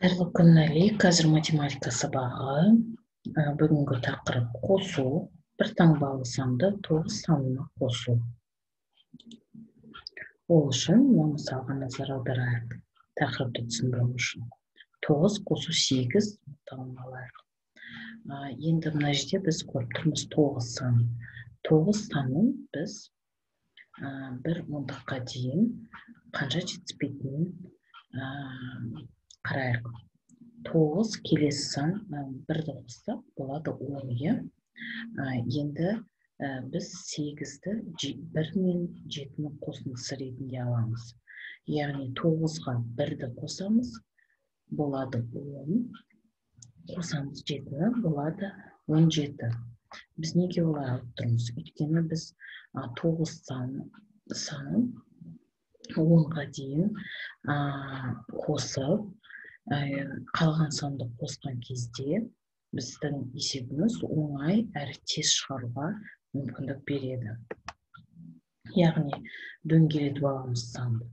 Қайырлы күн, Әли. Қазір математика сабағы. Бүгінгі тақырып қосу. Бір таңбалы санды 9 санына қосу. Ол үшін мына мысалға назар аударайық. Тақырыпты түсіндіру үшін. 9 қосу 8 алайық. Енді мына жерде біз көріп тұрмыз 9 санын. 9 санын біз бір ондыққа дейін қанша жетіспейтінін қарайық. 9 келесі сан 1-ді қоссақ болады 10. Енді біз 8-ді 1 мен 7-нің қосындысы ретінде аламыз. Яғни 9-ға 1-ді қосамыз, болады 10. Қосамыз 7-ні, болады 17. Біз неге олай алып тұрмыз? Өйткені біз 9 санын 10-ға дейін қосып, қалған санды қосқан кезде біздің есебіміз оңай әрі тез шығаруға мүмкіндік береді. Яғни дөңгелетіп аламыз санды.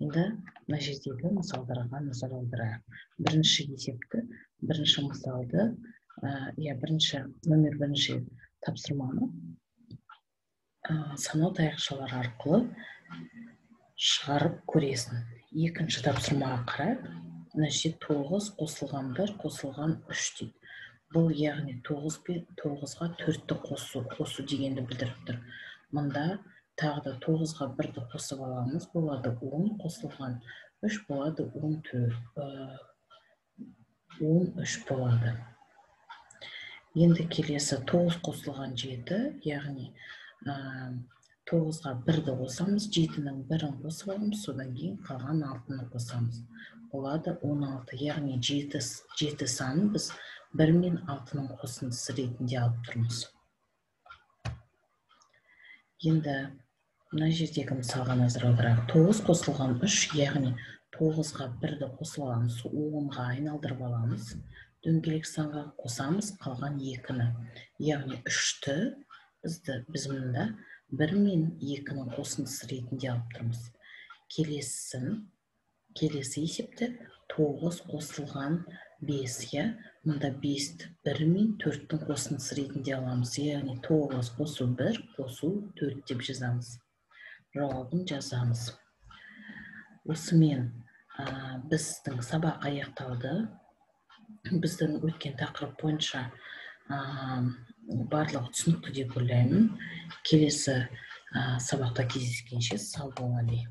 Енді мына жердегі мысалдарға назар аударайық. Бірінші есепті, бірінші мысалды, бірінші тапсырманы санау таяқшалары арқылы шығарып көресің. Екінші тапсырмаға қарайық. Мына жерде 9 қосылған 1 қосылған 3 дейді. Бұл яғни 9-ға 4-ті қосу дегенді білдіріп тұр. Мұнда тағы да 9-ға 1-ді қосып аламыз, болады 10, қосылған 3 болады 13 болады. Енді келесі 9 қосылған 7, яғни 9-ға 1-ді қосамыз, 7-нің 1-ін қосып аламыз, содан кейін қалған 6-ны қосамыз. Болады 16, яғни 7 санын біз 1 мен 6-ның қосындысы ретінде алып тұрмыз. Енді мына жердегі мысалға назар аударайық. 9 қосылған 3, яғни 9-ға 1-ді қосып аламыз, 10-ға айналдырып аламыз. Дөңгелек санға қосамыз, қалған 2-ні. Яғни 3-ті біз мұнда 1 мен 2-нің қосындысы ретінде алып тұрмыз. Келесі есепті 9 қосылған 5, мұнда 5-ті 1 мен 4-тің қосындысы ретінде аламыз. Яғни 9 қосу 1, қосу 4 деп жазамыз. Жауабын жазамыз. Осымен біздің сабақ аяқталды. Біздің өткен тақырып бойынша барлығы түсінікті деп ойлаймын. Келесі сабақта кездескенше сау бол, Әли.